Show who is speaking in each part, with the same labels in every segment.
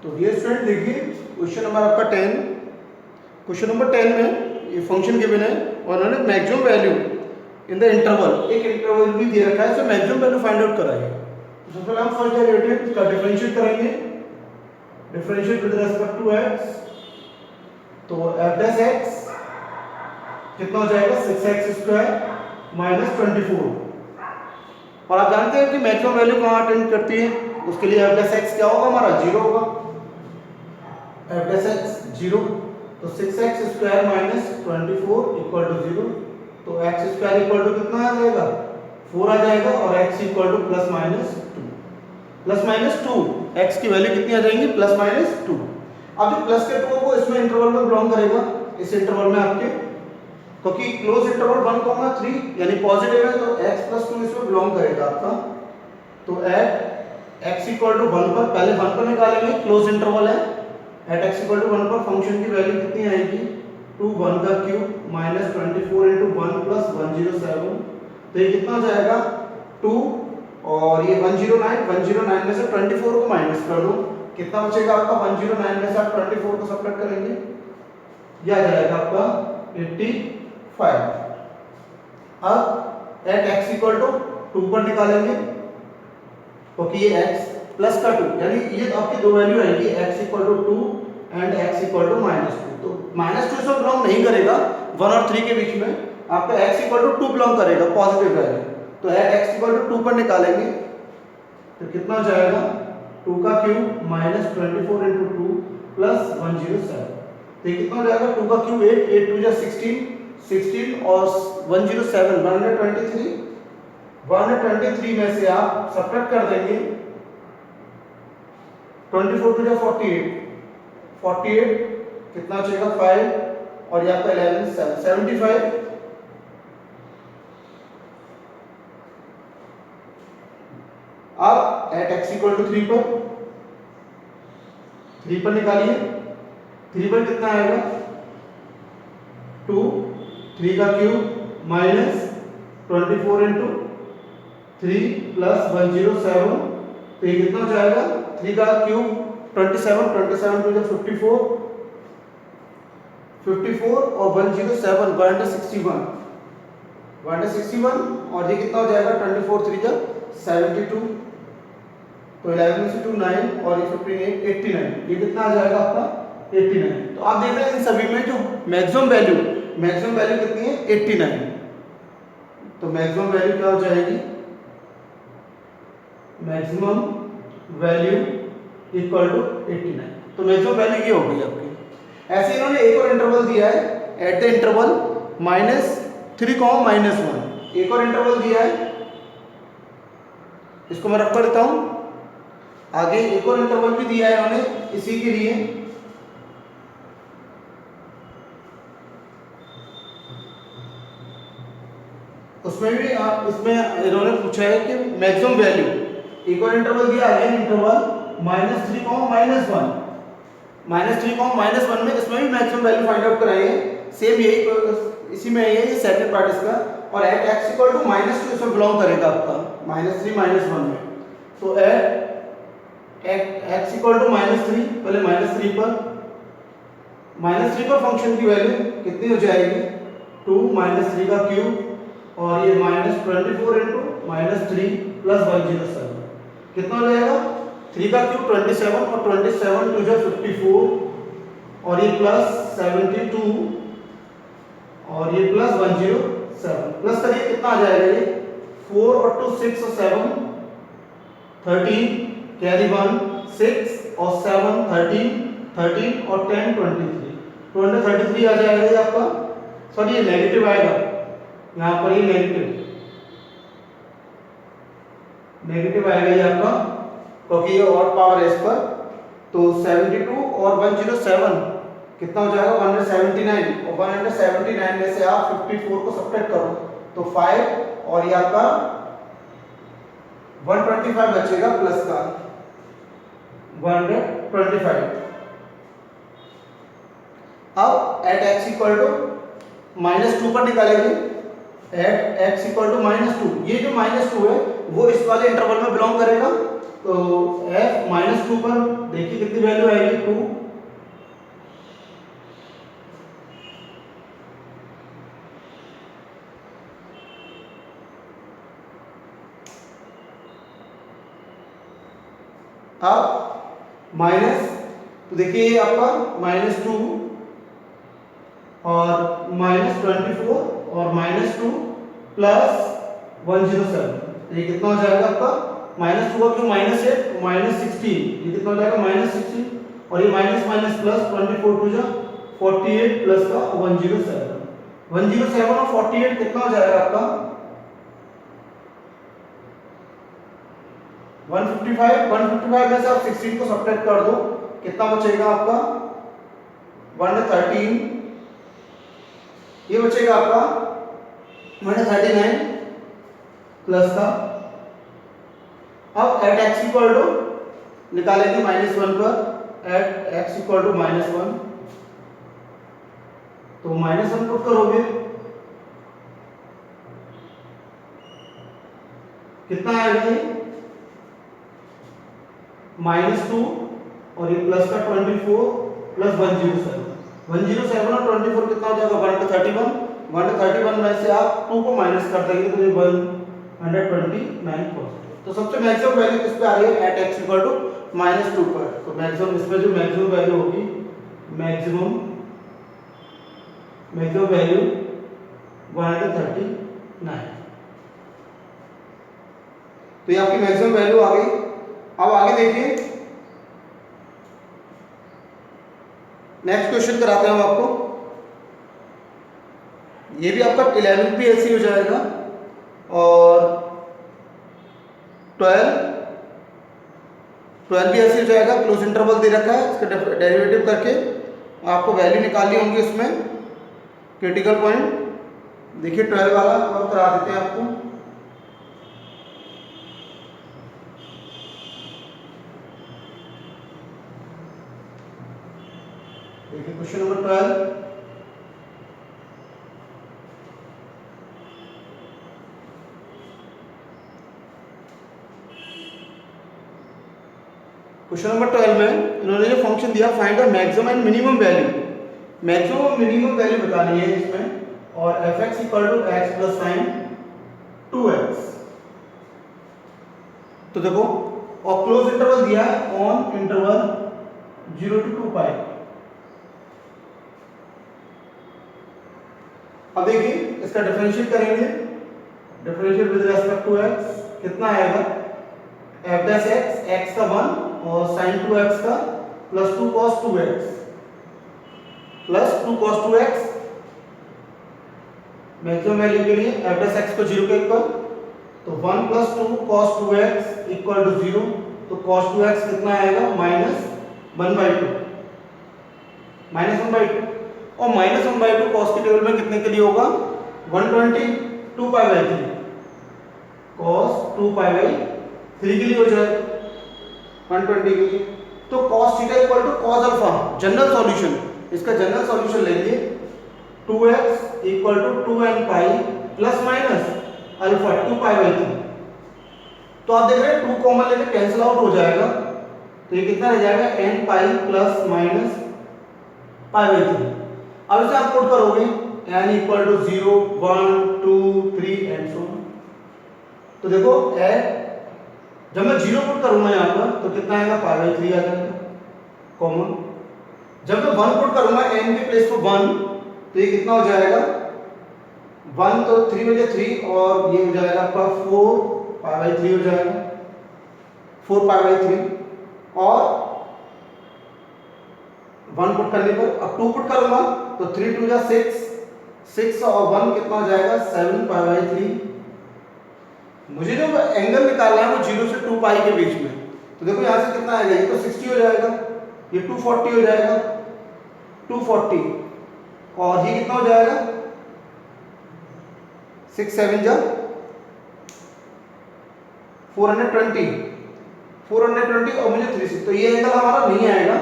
Speaker 1: तो dear student देखिए question number आपका 10। क्वेश्चन नंबर 10 में ये फंक्शन गिवन है और उन्होंने maximum value in the interval, एक इंटरवल भी दे रखा है, so maximum value find out कराइए। तो सबसे पहले हम फर्स्ट डेरिवेटिव का डिफरेंशिएट करेंगे, differentiate with respect to x। तो f डैश x कितना हो जाएगा 6x² माइनस 24। और आप जानते हैं कि मैक्सिमम वैल्यू कहाँ अटेंड करती है, उसके लिए f डैश x क्या होगा, हमारा 0 होगा। f डैश x 0, तो 6x² माइनस 24 इक्वल टू 0। तो x² इक्वल टू कितना आ जाएगा 4 आ जाएगा, और x equal two plus minus 2। Plus minus 2 x की वैल्यू कितनी आ जाएंगी, प्लस माइनस 2। अब जो प्लस के 2 को इसमें इंटरवल में बिलोंग करेगा, इस इंटरवल में आपके, क्योंकि क्लोज इंटरवल 1,3 यानी पॉजिटिव है, तो x प्लस 2 इसमें बिलोंग करेगा आपका। तो एट x इक्वल टू 1 पर पहले 1 पर निकालेंगे, क्लोज इंटरवल है। एट x इक्वल टू 1 पर फंक्शन की वैल्यू कितनी आएगी, 2 1 का क्यूब माइनस 24 इंटू 1 प्लस 107। तो ये कितना हो जाएगा 2, और ये 109 में से 24 को माइनस कर दो, कितना बचेगा आपका 109 में से आप 24 को सब्ट्रैक्ट करेंगे, यह आ जाएगा आपका 85। अब एट x इक्वल टू 2 पर निकालेंगे, क्योंकि ये x प्लस का 2 यानी ये आपकी दो वैल्यू आएगी, x equal to 2 and x equal to minus 2। तो माइनस 2 इसमें बिलोंग नहीं करेगा, 1 और 3 के बीच में आपका x इक्वल टू 2 बिलोंग करेगा, पॉजिटिव वैल्यू। तो एट x इक्वल टू 2 पर निकालेंगे तो कितना हो जाएगा 2 का क्यूब माइनस 24 इंटू 2 प्लस 107। तो ये कितना हो जाएगा 2 का क्यूब 8, 8 2 जा 16 और 107 123 में से आप सब्ट्रैक्ट कर देंगे 24 टू जा 48 कितना बचेगा 5, और ये आपका 11 75। अब एट x इक्वल टू 3 पर निकालिए, 3 पर कितना आएगा 2, 3 का क्यूब माइनस 24 इंटू 3 प्लस 107। तो ये कितना हो जाएगा 3 का क्यूब 27 टू 54 और 107 161, और ये कितना हो जाएगा 24 3 जा 72। तो 11 में से 2 9 और ये 15 89, ये कितना आ जाएगा आपका 89। तो आप देख रहे हैं इन सभी में जो मैक्सिमम वैल्यू कितनी है 89। तो मैक्सिमम वैल्यू क्या हो जाएगी, मैक्सिमम वैल्यू इक्वल टू 89। तो मैक्सिमम वैल्यू ये हो गई आपकी। ऐसे इन्होंने एक और इंटरवल दिया है, एट द इंटरवल -3, -1 एक और इंटरवल दिया है, इसको मैं रख कर देता हूं। आगे एक और इंटरवल भी दिया है इन्होंने इसी के लिए, उसमें भी आप इसमें इन्होंने पूछा है कि मैक्सिमम वैल्यू, एक और इंटरवल दिया है इंटरवल -3, -1 में, इसमें भी मैक्सिमम वैल्यू फाइंड आउट कराइए। सेम यही इसी में ये सेकंड पार्ट इसका। और एट x इक्वल टू -2 इसमें बिलोंग करेगा आपका -3 -1 में। तो एट x इक्वल टू -3, पहले -3 पर फंक्शन की वैल्यू कितनी हो जाएगी 2 -3 का क्यूब और ये -24 इंटू -3 प्लस 107, कितना हो जाएगा 3 का क्यूब 27 और 27 2 जा 54, और ये प्लस 72 और ये प्लस 107। प्लस करिए कितना आ जाएगा ये 4 और 2 6 और 7 13, कैरी 1 6 और 7 13 और 10 23 आ जाएगा ये आपका। सॉरी ये नेगेटिव आएगा, यहाँ पर ये नेगेटिव आएगा ये आपका, क्योंकि ये और पावर है इस पर। तो 72 और 107 कितना हो जाएगा 179, और 179 में से आप 54 को सब्ट्रैक्ट करो तो 5, और ये आपका 125 बचेगा प्लस का 125। अब एट x इक्वल टू -2 पर निकालेंगे, एट x इक्वल टू -2, ये जो -2 है वो इस वाले इंटरवल में बिलोंग करेगा। तो f -2 पर देखिए कितनी वैल्यू आएगी, 2। अब माइनस, तो देखिए ये आपका -2 और -24 और -2 प्लस 107, ये कितना हो जाएगा आपका -2 का क्यों माइनस है, -16, ये कितना हो जाएगा -16 और ये माइनस माइनस प्लस 24 टू जा 48 प्लस का 107 और 48 कितना हो जाएगा आपका 155 में से आप 16 को सब्ट्रैक्ट कर दो, कितना बचेगा आपका 113, ये बचेगा आपका 139 प्लस का। अब एट x इक्वल टू निकालेंगे -1 पर, एट x इक्वल टू -1, तो -1 पुट करोगे कितना आएगा ये -2 और ये प्लस का 24 प्लस 107 और 24 कितना हो जाएगा 131 में से आप 2 को माइनस कर देंगे तो ये 129%। तो सबसे मैक्सिमम वैल्यू किस पे आ रही है, एट x इक्वल टू -2 पर। तो मैक्सिमम इसमें जो मैक्सिमम वैल्यू होगी, मैक्सिमम वैल्यू 139, तो ये आपकी मैक्सिमम वैल्यू आ गई। अब आगे देखिए, नेक्स्ट क्वेश्चन कराते हैं हम आपको। ये भी आपका 11 भी ऐसे ही हो जाएगा और 12 भी ऐसे हो जाएगा। क्लोज इंटरवल दे रखा है, इसका डेरिवेटिव करके आपको वैल्यू निकालनी होंगी उसमें, क्रिटिकल पॉइंट। देखिए 12 वाला और करा देते हैं आपको। देखिए क्वेश्चन नंबर 12, क्वेश्चन नंबर 12 में इन्होंने जो फंक्शन दिया, find the maximum and minimum value, maximum और मिनिमम वैल्यू बतानी है इसमें, और fx equal to x plus sine 2x। तो देखो, और क्लोज इंटरवल दिया है ऑन इंटरवल 0 to 2 पाई। अब देखिए इसका डिफरेंशिएट करेंगे, differentiate with respect to x कितना आएगा, f डैश x का 1 और sin 2x का plus 2 cos 2x plus 2 cos 2x। Maximum value के लिए f डैश x को 0 के इक्वल, तो 1 plus 2 cos 2x equal to 0, तो cos 2x कितना आएगा -1/2, -1/2 और -1/2 cos के टेबल में कितने के लिए होगा 120, 2π/3 cos 2π/3 के लिए हो जाएगा 120 के लिए। तो cos theta equal to cos alpha, general solution, इसका जनरल सॉल्यूशन लेंगे 2x equal to 2n pi plus minus alpha 2π/3। तो आप देख रहे हैं 2 कॉमन लेके कैंसिल आउट हो जाएगा, तो ये कितना रह जाएगा n पाई प्लस माइनस π/3। अब इसे आप पुट करोगे n equal to 0, 1, 2, 3 and so on. तो देखो जब मैं 0 पुट करूंगा यहाँ पर तो कितना आएगा π/3 आ जाएगा कॉमन। जब मैं 1 पुट करूंगा n के प्लेस पर 1, तो ये कितना हो जाएगा 1, तो 3 में 3 और ये हो जाएगा आपका 4π/3 हो जाएगा, 4π/3 और 1 पुट करने पर, अब 2 पुट करूंगा तो 3 2 जा 6 और 1 कितना हो जाएगा 7π/3। मुझे जो एंगल निकालना है वो 0 से 2 पाई के बीच में, तो देखो यहाँ से कितना आएगा, ये तो 60 हो जाएगा, ये 240 हो जाएगा, 240 और ये कितना हो जाएगा 6 7 जा 420 और मुझे 360, तो ये एंगल हमारा नहीं आएगा,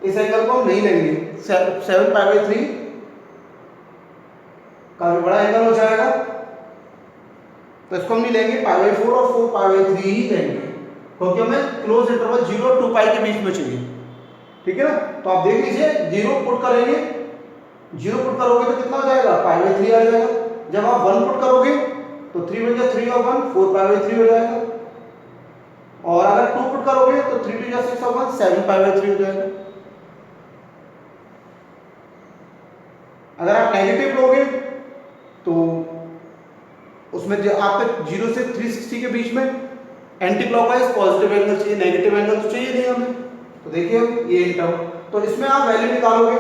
Speaker 1: इस एंगल को हम नहीं लेंगे। 7π/3 काफी बड़ा एंगल हो जाएगा, तो इसको हम नहीं लेंगे π/4 और 4π/3 ही लेंगे, क्योंकि हमें क्लोज इंटरवल 0 और 2π के बीच में चाहिए। ठीक है ना, तो आप देख लीजिए 0 पुट करेंगे, 0 पुट करोगे तो कितना हो जाएगा π/3 आ जाएगा। जब आप 1 पुट करोगे तो 3 बन जाए 3 और 1 4π/3 हो जाएगा, और अगर 2 पुट करोगे तो 3 2 6 और 1 7π/3 हो जाएगा। अगर आप नेगेटिव लोगे तो उसमें जो आपके 0 से 360 के बीच में एंटी क्लॉकवाइज पॉजिटिव एंगल चाहिए, नेगेटिव एंगल तो चाहिए नहीं हमें। तो देखिए ये इंटरवल, तो इसमें आप वैल्यू निकालोगे।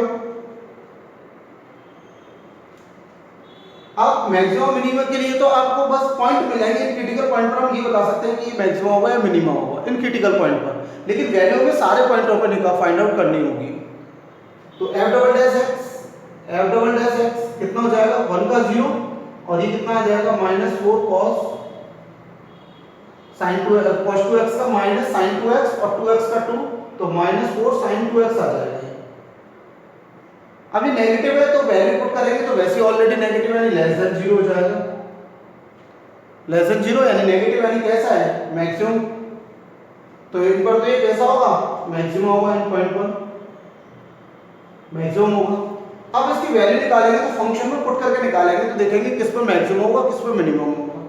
Speaker 1: अब मैक्सिमम मिनिमम के लिए तो आपको बस पॉइंट मिलेंगे, क्रिटिकल पॉइंट पर हम ये बता सकते हैं कि मैक्सिमम होगा या मिनिमम होगा इन क्रिटिकल पॉइंट पर, लेकिन वैल्यू में सारे पॉइंटों पर फाइंड आउट करनी होगी। तो f'(x) कितना हो जाएगा 1 का 0, और ये कितना आ जाएगा -4 cos 2x का माइनस sin 2x और 2x का 2, तो -4 sin 2x आ जाएगा। अभी नेगेटिव है तो वैल्यू पुट करेंगे तो वैसे ऑलरेडी नेगेटिव यानी लेस देन 0 हो जाएगा। लेस देन 0 यानी नेगेटिव यानी कैसा है मैक्सिमम, तो इन पर तो ये कैसा होगा मैक्सिमम होगा, इन पॉइंट पर मैक्सिमम होगा। अब इसकी वैल्यू निकालेंगे तो फंक्शन में पुट करके निकालेंगे, तो देखेंगे किस पर मैक्सिमम होगा किस पर मिनिमम होगा।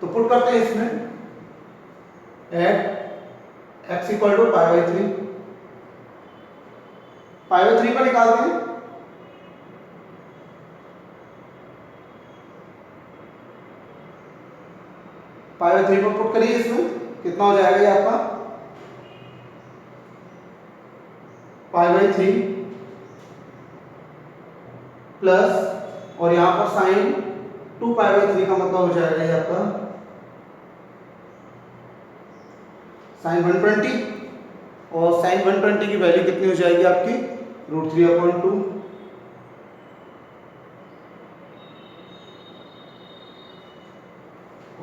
Speaker 1: तो पुट करते हैं इसमें एट x = π/3, π/3 पर निकालते हैं। π/3 पर पुट करिए, इसमें कितना हो जाएगा ये आपका π/3 प्लस, और यहाँ पर साइन 2π/3 का मतलब हो जाएगा ये आपका साइन 120, और साइन 120 की वैल्यू कितनी हो जाएगी आपकी √3/2।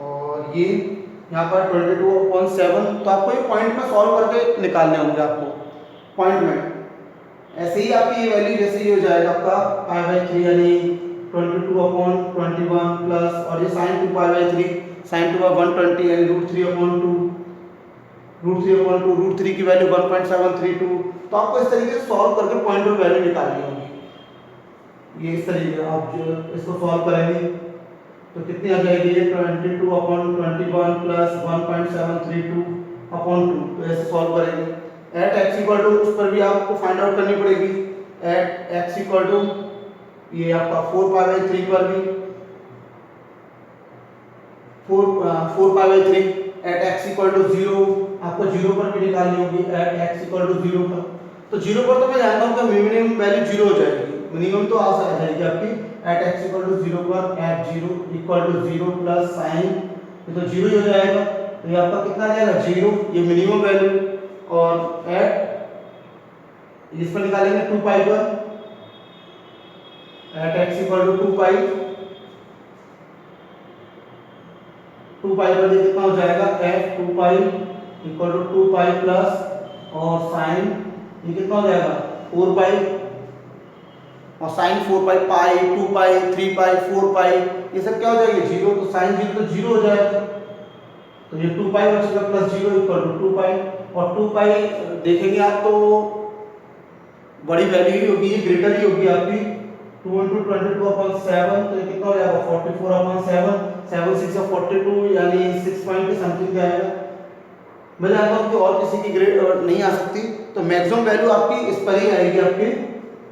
Speaker 1: और ये यहाँ पर 22/7, तो आपको ये पॉइंट में सॉल्व करके निकालने होंगे आपको पॉइंट में। ऐसे ही आपकी ये वैल्यू जैसे ही हो जाएगा आपका π/3 यानी 22/21 प्लस, और ये sin 2π/3 sin 2/120 यानी √3/2, √3 की वैल्यू 1.732। तो आपको इस तरीके से सॉल्व करके पॉइंट और वैल्यू निकालनी होगी। ये इस तरीके आप जो इसको सॉल्व करेंगे तो कितनी आ जाएगी ये 22/21 प्लस 1.732/2, तो ऐसे सॉल्व करेंगे। एट x = उस पर भी आपको फाइंड आउट करनी पड़ेगी। एट x = ये आपका 4π/3 पर भी 4π/3 एट x = 0 आपको 0 पर भी निकालनी होगी। एट x = 0 पर, तो 0 पर तो मैं जानता हूँ कि मिनिमम वैल्यू 0 हो जाएगी, मिनिमम तो आ जाएगी आपकी। एट x = 0 पर एट 0 = 0 प्लस साइन, ये तो 0 ही हो जाएगा, तो ये आपका कितना आ जाएगा 0, ये मिनिमम वैल्यू। और एट इस पर निकालेंगे 2π पर, एट x = 2π, 2π पर ये कितना हो जाएगा f 2π = 2π प्लस, और साइन ये कितना हो जाएगा 4π, और साइन 4π, पाई 2π 3π 4π ये सब क्या हो जाएंगे 0, तो साइन 0 तो 0 हो जाएगा, तो ये 2π बचेगा प्लस 0 = 2π। और 2π देखेंगे आप तो बड़ी वैल्यू ही होगी, ये ग्रेटर ही होगी आपकी 2 × 22/7, तो ये कितना हो जाएगा 44/7, 7 6 42 यानी 6 पॉइंट के समथिंग का आएगा। मैं जानता हूँ कि और किसी की ग्रेड नहीं आ सकती, तो मैक्सिमम वैल्यू आपकी इस पर ही आएगी आपकी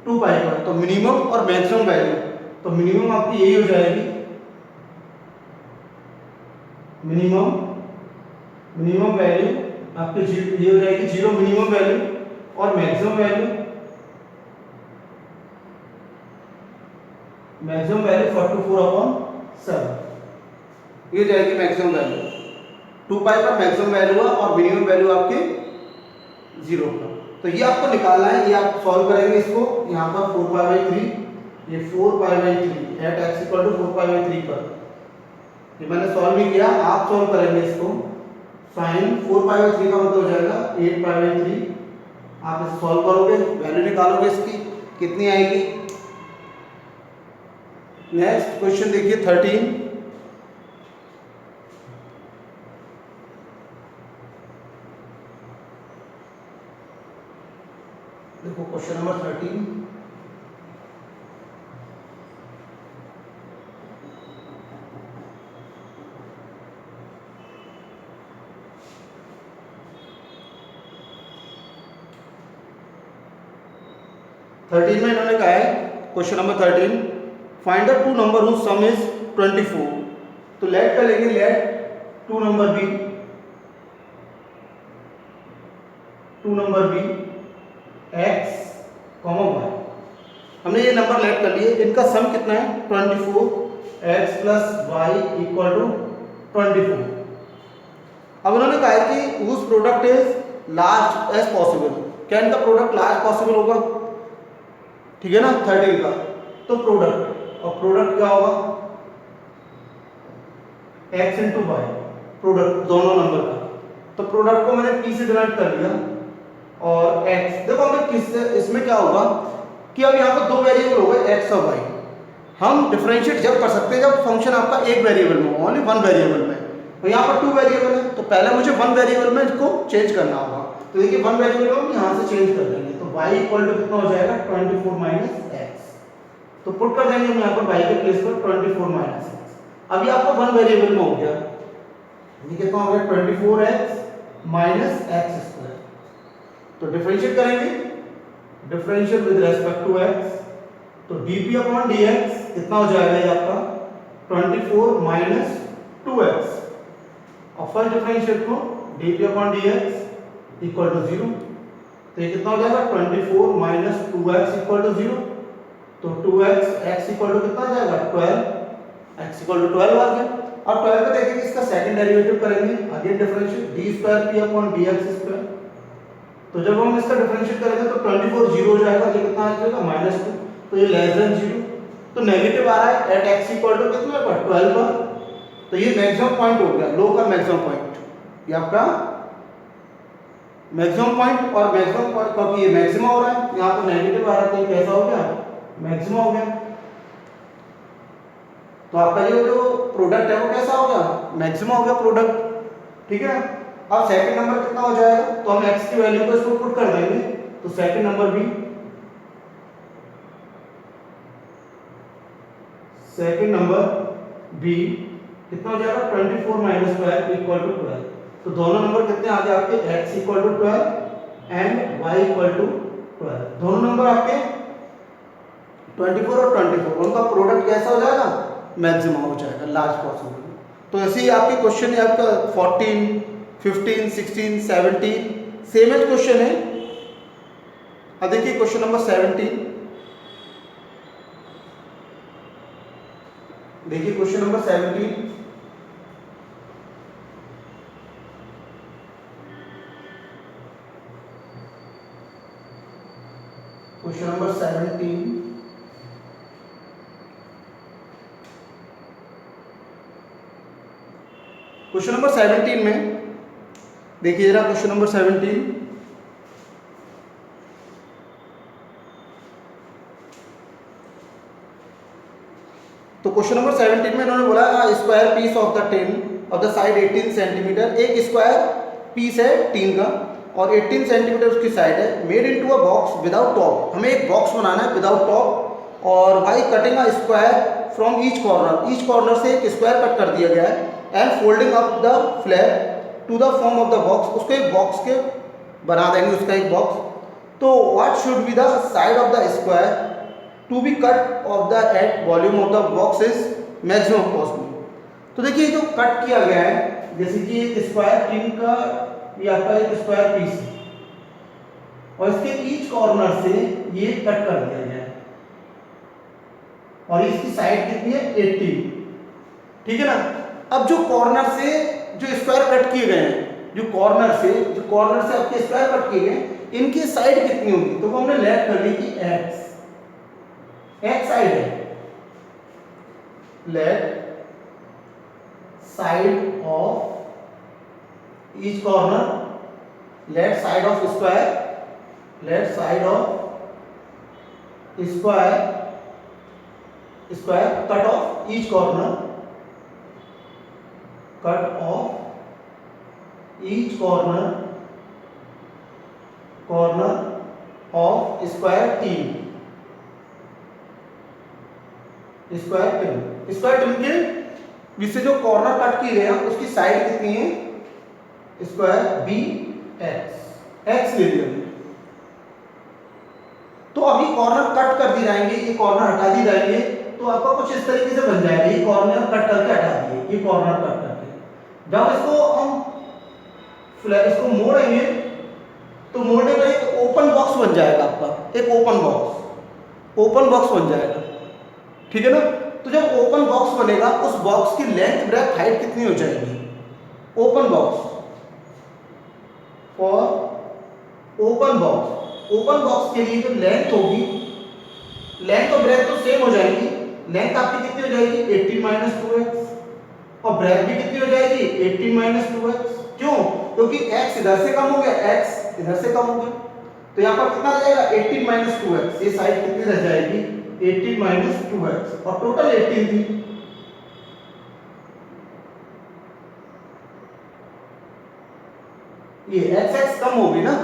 Speaker 1: 2π पर। तो मिनिमम और मैक्सिमम वैल्यू, तो मिनिमम आपकी यही हो जाएगी, मिनिमम वैल्यू आपकी ये हो जाएगी 0 मिनिमम वैल्यू, और मैक्सिमम वैल्यू 44/7 ये जाएगी मैक्सिमम वैल्यू। 2π पर मैक्सिमम वैल्यू है और मिनिमम वैल्यू आपकी 0 का। तो ये आपको निकालना है, ये आप सॉल्व करेंगे इसको। यहाँ पर 4π/3, ये 4π/3 एट x = 4π/3 पर, ये मैंने सॉल्व नहीं किया, आप सॉल्व करेंगे इसको। साइन 4π/3 का मतलब हो जाएगा 8π/3, आप इसे सॉल्व करोगे वैल्यू निकालोगे इसकी कितनी आएगी। नेक्स्ट क्वेश्चन देखिए 13, देखो क्वेश्चन नंबर 13। थर्टीन में इन्होंने कहा है, question number 13, find the two number whose sum is 24। तो लेट का लेंगे, let two number be x, y। हमने ये नंबर लेट कर लिए, इनका सम कितना है 24, x plus y equal to 24। अब उन्होंने कहा है कि हुज product is large as possible. क्या इनका प्रोडक्ट लार्ज पॉसिबल होगा? ठीक है ना, 13 का। तो प्रोडक्ट, और प्रोडक्ट क्या होगा x इंटू वाई, प्रोडक्ट दोनों नंबर का। तो प्रोडक्ट को मैंने p से डिवाइड कर दिया, और x देखो हमें किससे, इसमें क्या होगा कि अब यहाँ पर दो वेरिएबल हो गए x और y। हम डिफरेंशिएट जब कर सकते हैं जब फंक्शन आपका एक वेरिएबल में हो, ओनली वन वेरिएबल में। तो यहाँ पर टू वेरिएबल है, तो पहले मुझे वन वेरिएबल में इसको चेंज करना होगा। तो देखिए वन वेरिएबल को हम यहाँ से चेंज कर देंगे, तो y इक्वल टू कितना हो जाएगा 24 माइनस x। तो पुट कर देंगे हम यहाँ पर y के प्लेस पर 24 माइनस x। अभी आपका वन वेरिएबल में हो गया, ये कितना हो गया 24x माइनस x स्क्वायर। तो डिफरेंशिएट करेंगे, differentiate with respect to x, तो dp अपॉन dx कितना हो जाएगा ये आपका 24 माइनस 2x, और फर्स्ट डिफरेंशिएट को dp upon dx equal to 0। तो ये कितना हो जाएगा 24 माइनस 2x इक्वल टू 0। तो 2x, x इक्वल टू कितना आ जाएगा 12, x इक्वल टू 12 आ गया। अब 12 पे देखेंगे इसका सेकंड डेरिवेटिव करेंगे, again differentiate d square p upon dx square. तो जब हम इसका डिफरेंशिएट करेंगे तो 24 0 हो जाएगा, ये कितना आ जाएगा -2, तो ये लेस देन 0। तो नेगेटिव आ रहा है एट x इक्वल टू कितने पर 12 पर। तो ये मैक्सिमम पॉइंट हो गया, लो का मैक्सिमम पॉइंट, ये आपका मैक्सिमम पॉइंट। और मैक्सिमम पॉइंट क्योंकि ये मैक्सिमम हो रहा है, यहाँ पर नेगेटिव आ रहा था, ये कैसा हो गया मैक्सिमम हो गया। तो आपका ये जो प्रोडक्ट है वो कैसा हो गया मैक्सिमम हो गया प्रोडक्ट। ठीक है, अब सेकंड नंबर कितना हो जाएगा, तो हम x की वैल्यू को इसको पुट कर देंगे, तो सेकंड नंबर भी, सेकंड नंबर b कितना हो जाएगा 24 माइनस 12 इक्वल टू 12। तो दोनों नंबर कितने आ गए आपके x equal to 12 and y equal to 12। दोनों नंबर आपके 24 और 24, उनका प्रोडक्ट कैसा हो जाएगा मैक्सिमम हो जाएगा, लार्ज पॉसिबल। तो ऐसे ही आपके क्वेश्चन है आपका 14, 15, 16, 17 सेम एज क्वेश्चन है। अब देखिए क्वेश्चन नंबर 17, देखिए question number 17। Question number 17, question number 17 में देखिए जरा क्वेश्चन नंबर 17। तो क्वेश्चन नंबर 17 में इन्होंने बोला square piece of the tin of the side 18 centimetre. एक स्क्वायर पीस है टीन का और 18 सेंटीमीटर उसकी साइड है, made into a box without top. हमें एक बॉक्स बनाना है विदाउट टॉप, और by cutting a square from each corner से एक स्क्वायर कट कर दिया गया है, and folding up the flap to the form of the box. उसको एक बॉक्स के बना देंगे, उसका एक बॉक्स। तो what should be the side of the square to be cut off the at volume of the box is maximum possible. तो देखिए जो कट किया गया है, जैसे कि एक स्क्वायर टीन का ये आपका एक स्क्वायर पीस है, और इसके ईच कॉर्नर से ये कट कर दिया गया है, और इसकी साइड कितनी है 18। ठीक है ना। अब जो कॉर्नर से जो स्क्वायर कट किए गए हैं, जो कॉर्नर से आपके स्क्वायर कट किए गए, इनकी साइड कितनी होगी, तो वो हमने लेट कर ली कि x साइड है, let side of each corner, let side of square, let side of square cut off each corner, cut off each corner of square tin, square tin के जिससे जो कॉर्नर कट किए गए हैं उसकी साइड कितनी है, स्क्वायर बी एक्स ले लिया। तो अभी कॉर्नर कट कर दिए जाएंगे, ये कॉर्नर हटा दिए जाएंगे, तो आपका कुछ इस तरीके से बन जाएगा। ये कॉर्नर कट करके हटा दिए, ये कॉर्नर कट करके जब इसको हम इसको मोड़ेंगे तो मोड़ने में एक ओपन बॉक्स बन जाएगा आपका, एक ओपन बॉक्स बन जाएगा, ठीक है ना। तो जब ओपन बॉक्स बनेगा उस बॉक्स की लेंथ ब्रेथ हाइट कितनी हो जाएगी, ओपन बॉक्स के लिए जो लेंथ होगी, लेंथ और ब्रेथ तो सेम हो जाएगी। लेंथ आपकी कितनी हो जाएगी 18 - 2x और ब्रेथ भी कितनी हो जाएगी 18 - 2x। क्यों? क्योंकि x इधर से कम हो गया, x इधर से कम हो गया, तो यहाँ पर कितना रहेगा 18 - 2x। ये साइड कितनी रह जाएगी 18 - 2x और टोटल 18 थी। ये x कम होगी ना,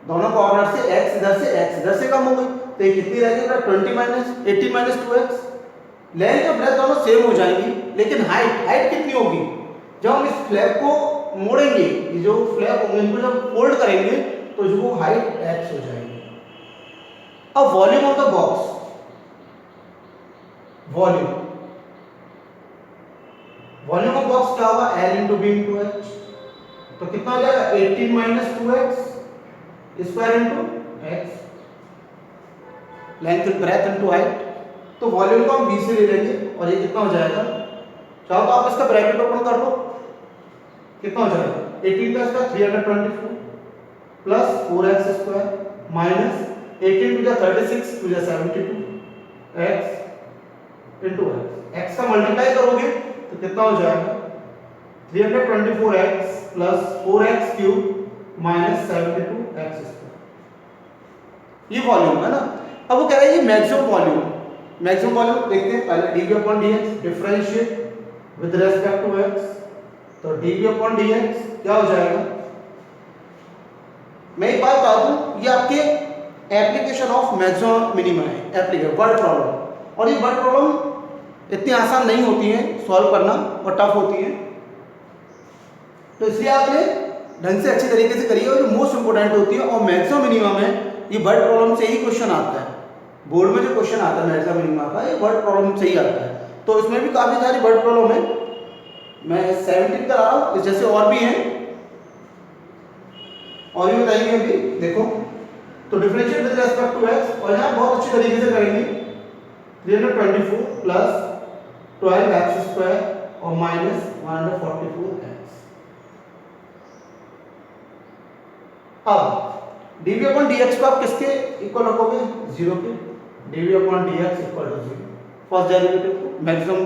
Speaker 1: दोनों कॉर्नर से x इधर से कम हो गई, तो ये कितनी रहेगी 18 - 2x। लेंथ और ब्रेथ दोनों सेम हो जाएंगी, लेकिन हाइट कितनी होगी, जब हम इस फ्लैप को मोड़ेंगे, ये जो फ्लैप होंगे इनको जब फोल्ड करेंगे तो जो हाइट x हो जाएगी। अब volume of the box, volume of box क्या होगा L × B × H, तो कितना हो जाएगा 18 - 2x square × x, length breadth × height. तो वॉल्यूम को हम b से ले लेंगे और ये कितना हो जाएगा, चाहो तो आप इसका ब्रैकेट ओपन कर लो, कितना हो जाएगा 18 का इसका 324 plus 4x square minus 18 × 36 × 72 x × x का मल्टीप्लाई करोगे तो कितना हो जाएगा 324x plus 4x cube minus 72x square. ये वॉल्यूम है ना। अब वो कह रहा है ये मैक्सिमम वॉल्यूम देखते हैं पहले dv/dx differentiate with respect to x, तो dv/dx क्या हो जाएगा, मैं एक बात बता दूं, ये आपके एप्लीकेशन ऑफ मैक्सिमम मिनिमम है, एप्लीकेशन वर्ड प्रॉब्लम, और ये वर्ड प्रॉब्लम इतनी आसान नहीं होती है सॉल्व करना और टफ होती है, तो इसलिए आपने ढंग से अच्छी तरीके से करिए। और जो मोस्ट इंपोर्टेंट होती है और मैक्सिमम मिनिमम है, ये वर्ड प्रॉब्लम से ही क्वेश्चन आता है, बोर्ड में जो क्वेश्चन आता है मैक्सिमम मिनिमम का, ये वर्ड प्रॉब्लम से ही आता है। तो इसमें भी काफी सारी वर्ड प्रॉब्लम है, मैं 17 करा रहा हूँ, जैसे और भी हैं और भी बताएंगे अभी, देखो। तो differentiate with respect to x, और यहाँ बहुत अच्छी तरीके से करेंगे 324 प्लस 12x स्क्वायर और माइनस 144x। अब dv/dx को आप किसके इक्वल रखोगे, 0 के, dv/dx equal to 0 first derivative को मैक्सिमम।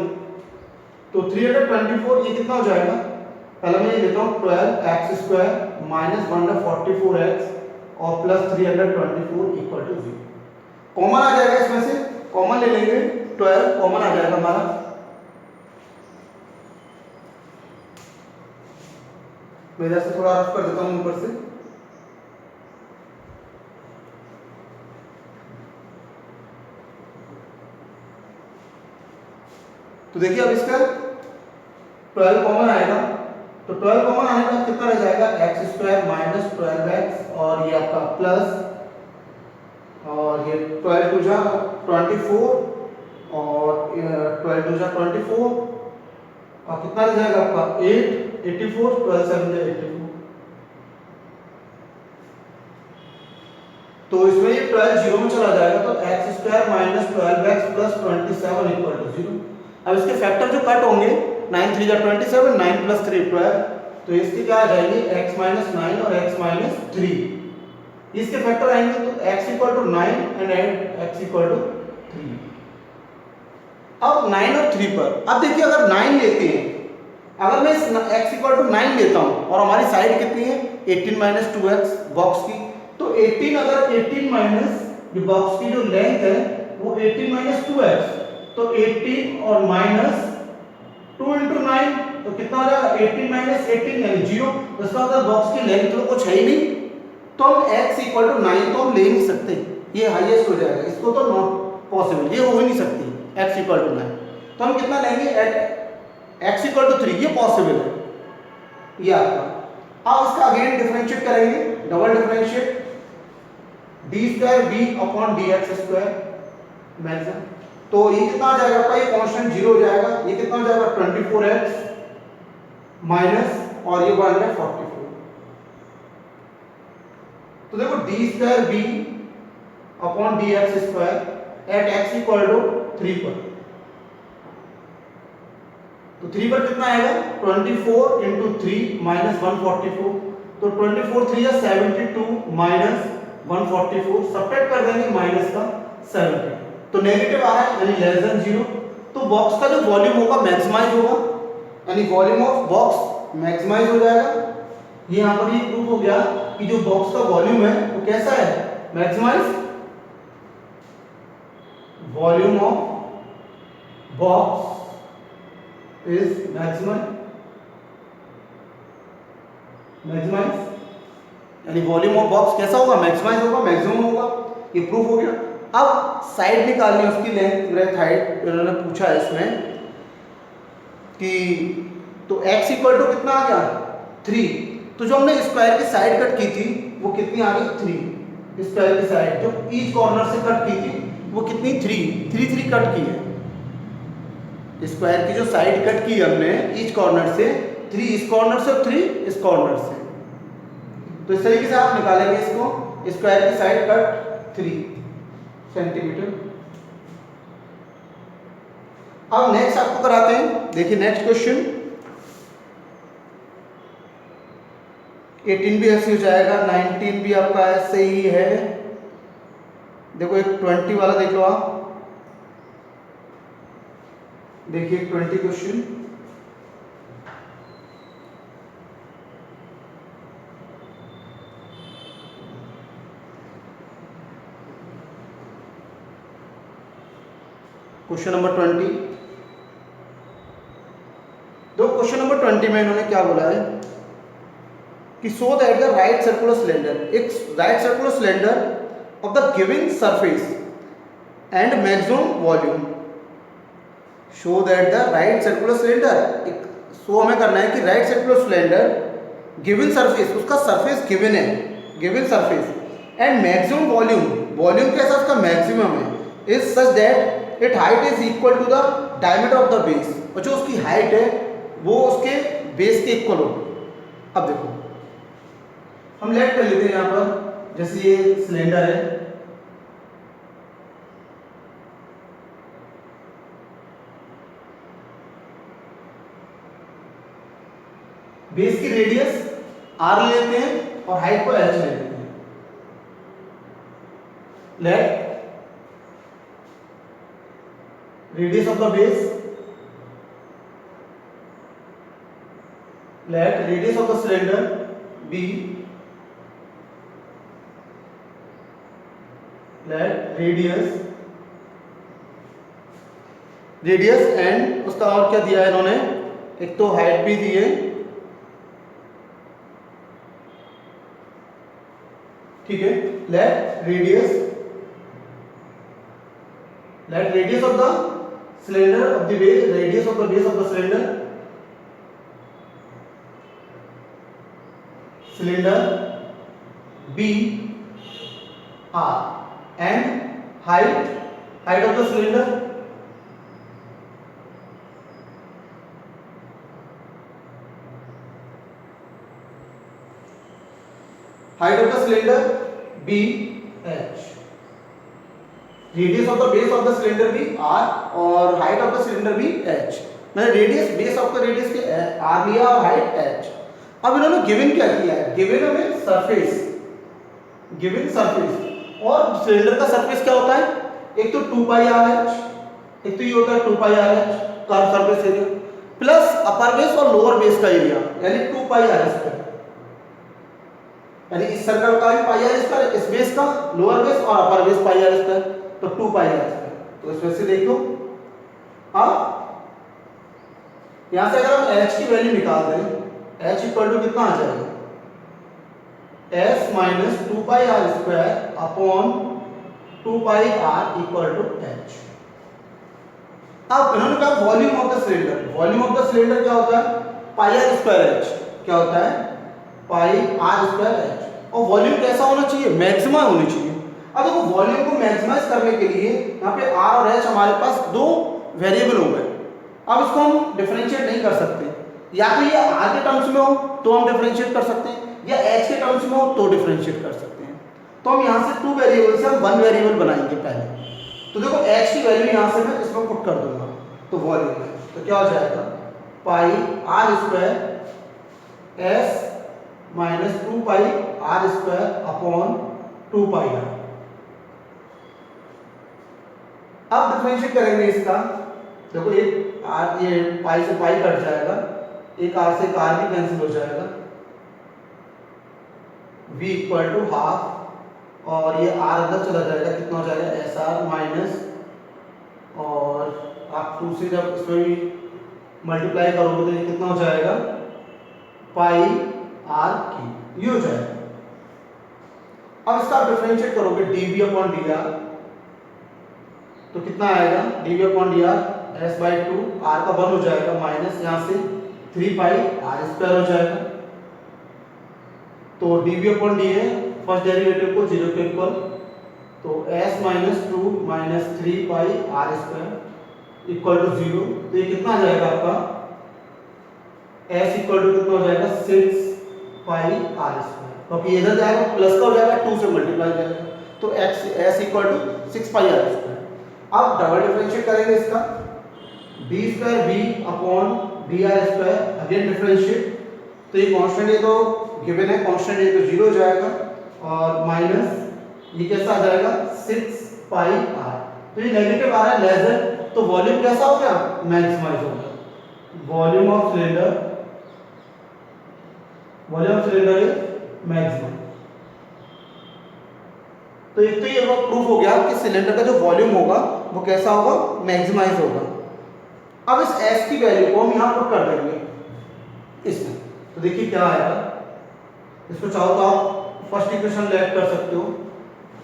Speaker 1: तो 324 ये कितना हो जाएगा, पहले मैं ये लेता हूँ 12x स्क्वायर माइनस 144x और प्लस 324 इक्वल टू 0। कॉमन आ जाएगा, इसमें से कॉमन ले लेंगे, 12 कॉमन आ जाएगा हमारा, मैं इधर से थोड़ा रफ कर देता हूँ ऊपर से। तो देखिए अब इसका 12 कॉमन आएगा, तो 12 कॉमन आने का कितना रह जाएगा x स्क्वायर माइनस 12x और ये आपका प्लस और ये 12 × 24 और 12 × 24 और कितना रह जाएगा आपका 84 12 7 84। तो इसमें ये 12 0 में चला जाएगा, तो x square minus 12x plus 27 equal to 0। अब इसके फैक्टर जो कट होंगे 9 3 जा 27, 9 प्लस 3 12, तो इसके क्या आ जाएंगे x माइनस 9 और x माइनस 3, इसके फैक्टर आएंगे तो x equal to 9 and x equal to 3। अब 9 और 3 पर अब देखिए अगर 9 लेते हैं, अगर मैं x इक्वल टू 9 लेता हूं और हमारी साइड कितनी है 18 - 2x बॉक्स की, तो 18 अगर 18 माइनस ये बॉक्स की जो लेंथ है वो 18 - 2x, तो 18 और माइनस 2 × 9 तो कितना हो जाएगा 18 - 18 यानी 0, तो इसका मतलब बॉक्स की लेंथ तो कुछ है ही नहीं, तो हम x इक्वल टू 9 तो हम ले नहीं सकते, ये हाईएस्ट हो जाएगा, इसको तो नॉट पॉसिबल, ये हो ही नहीं सकती x इक्वल टू 9। तो हम कितना लेंगे एट x इक्वल टू 3, ये पॉसिबल है, ये आपका। अब इसका अगेन डिफरेंशिएट करेंगे, double differentiate D square B upon D X square maximum. तो ये कितना आ जाएगा आपका, ये कांस्टेंट 0 हो जाएगा, ये कितना हो जाएगा 24x माइनस और ये बन गया 44। तो देखो D square B upon D X square at X equal to 3 पर, तो 3 पर कितना आएगा 24 इंटू 3 माइनस 144, तो 24 3 या 72 माइनस 144, सब्ट्रैक्ट कर देंगे माइनस का 70, तो नेगेटिव आ रहा है यानी लेस देन 0। तो बॉक्स का जो वॉल्यूम होगा मैक्सिमाइज होगा, यानी वॉल्यूम ऑफ बॉक्स मैक्सिमाइज हो जाएगा। ये यहां पर ये प्रूफ हो गया कि जो बॉक्स का वॉल्यूम है वो कैसा है, maximize. Volume of box is maximize, यानी वॉल्यूम ऑफ बॉक्स कैसा होगा, मैक्सिमाइज होगा, मैक्सिमम होगा, ये प्रूफ हो गया। अब साइड निकालनी है उसकी, लेंथ ब्रेथ हाइट उन्होंने पूछा है इसमें कि तो x इक्वल टू कितना आ गया 3, तो जो हमने स्क्वायर की साइड कट की थी वो कितनी आ गई 3, स्क्वायर की साइड जो ईच कॉर्नर से कट की थी वो कितनी 3 कट की है, स्क्वायर की जो साइड कट की हमने ईच कॉर्नर से 3 इस कॉर्नर से और 3 इस कॉर्नर से। तो इस तरीके से आप निकालेंगे इसको, स्क्वायर की साइड कट 3 सेंटीमीटर। अब नेक्स्ट आपको कराते हैं, देखिए नेक्स्ट क्वेश्चन 18 भी ऐसे हो जाएगा, 19 भी आपका ऐसे ही है। देखो एक 20 वाला देख लो आप, देखिए 20 क्वेश्चन क्वेश्चन नंबर 20। दो क्वेश्चन नंबर 20 में इन्होंने क्या बोला है कि show that the right circular cylinder, एक right circular cylinder of the given surface and maximum volume, show that the right circular cylinder, एक शो हमें करना है कि right circular cylinder given surface, उसका सरफेस गिवन है, given surface and maximum volume, volume कैसा उसका मैक्सिमम है, is such that it height is equal to the diameter of the base, और जो उसकी हाइट है वो उसके बेस के इक्वल हो। अब देखो हम लेट कर लेते हैं यहां पर, जैसे ये सिलेंडर है, बेस की रेडियस r लेते हैं और हाइट को h लेते हैं। Let radius of the base, let radius of the cylinder be, let radius and उसका और क्या दिया है इन्होंने, एक तो हाइट भी दी है, ठीक है। let radius of the cylinder of the base, radius of the base of the cylinder B R and height of the cylinder B H, radius of the base of the cylinder भी R और height of the cylinder भी H। मैंने radius base of the radius के R लिया और height H। अब इन्होंने given क्या किया है, गिवन हमें सरफेस, गिवन सरफेस, और सिलेंडर का सरफेस क्या होता है, एक तो 2 पाई आर एच, एक तो ये होता है 2 pi R H curve surface area, plus upper base और लोअर बेस का एरिया यानी 2 पाई आर स्क्वायर, यानी इस सर्कल का भी पाई आर स्क्वायर, इस बेस का लोअर बेस और अपर बेस पाई आर स्क्वायर, तो 2 पाई आर स्क्वायर। तो इसमें से देखो अब यहां से अगर हम h की वैल्यू निकाल दें, h इक्वल टू कितना आ जाएगा, S minus 2 pi R square upon 2 pi R equal to H. अब इन्होंने कहा volume of the cylinder. Volume of the cylinder क्या होता है? Pi R square H. क्या होता है? Pi R square H. और वॉल्यूम कैसा होना चाहिए? मैक्सिमम होनी चाहिए। अब देखो वॉल्यूम को मैक्सिमाइज करने के लिए यहाँ पे आर और एच हमारे पास दो वेरिएबल हो गए। अब इसको हम डिफरेंशिएट नहीं कर सकते, या तो ये आर के टर्म्स में हो तो हम डिफरेंशिएट कर सकते हैं, या एच के टर्म्स में हो तो डिफरेंशिएट कर सकते हैं। तो हम यहाँ से टू वेरिएबल से हम वन वेरिएबल बनाएंगे पहले। तो देखो एच की वैल्यू यहाँ से मैं इसमें पुट कर दूंगा तो वॉल्यूम में, तो क्या हो जाएगा? Pi R square S minus 2 pi R square upon 2 pi R. अब डिफरेंशिएट करेंगे इसका। देखो एक आर, ये पाई से पाई कट जाएगा, एक आर से एक आर भी कैंसिल हो जाएगा, v इक्वल टू हाफ, और ये आर अंदर चला जाएगा, कितना हो जाएगा? एस आर माइनस, और आप 2 से जब इसमें भी मल्टीप्लाई करोगे तो ये कितना हो जाएगा? पाई आर की, ये हो जाएगा। अब इसका आप डिफरेंशिएट करोगे D V upon D R, तो कितना आएगा? D V upon D R S by two, R का 1 हो जाएगा, माइनस यहाँ से 3 पाई आर स्क्वायर हो जाएगा। तो D V upon D A first derivative को 0 के इक्वल, तो s minus 2 minus 3 pi R square equal to 0। तो ये कितना आ जाएगा आपका? s इक्वल टू कितना हो जाएगा? 6 पाई आर स्क्वायर, क्योंकि इधर जाएगा प्लस का हो जाएगा, 2 से मल्टीप्लाई हो जाएगा, तो s equal to 6 pi R square. अब डबल डिफरेंशिएट करेंगे इसका, D square B upon D R square, again differentiate, तो ये कांस्टेंट है तो गिवन है, कांस्टेंट है तो 0 हो जाएगा, और माइनस ये कैसा आ जाएगा? 6 पाई आर। तो ये नेगेटिव आ रहा है लेजर, तो वॉल्यूम कैसा हो गया? मैक्सिमाइज हो गया। Volume of cylinder, volume of cylinder is maximum. तो एक तो ये प्रूफ हो गया कि सिलेंडर का जो वॉल्यूम होगा वो कैसा होगा? मैक्सिमाइज होगा। अब इस s की वैल्यू को हम यहां पुट कर देंगे इसमें, तो देखिए क्या आएगा। इसको चाहो तो आप फर्स्ट इक्वेशन लेट कर सकते हो,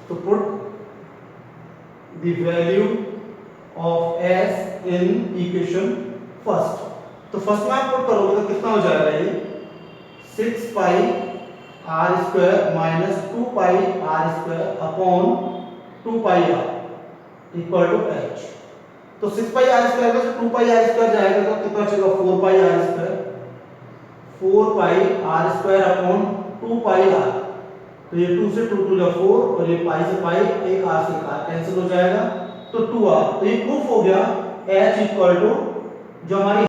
Speaker 1: तो put the value of s in equation first. तो फर्स्ट में आप पुट करोगे तो कितना हो जाएगा? ये 6 pi R square minus 2 pi R square upon 2 pi R equal to H. तो 6 पाई आर स्क्वायर में से 2 पाई आर स्क्वायर जाएगा तो कितना बचेगा? 4 pi R square, 4 pi R square upon 2 pi R, तो ये 2 से 2 टू जा 4, और ये पाई से पाई, एक आर से आर कैंसिल हो जाएगा, तो 2 आर। तो ये प्रूफ हो गया h इक्वल टू जो हमारी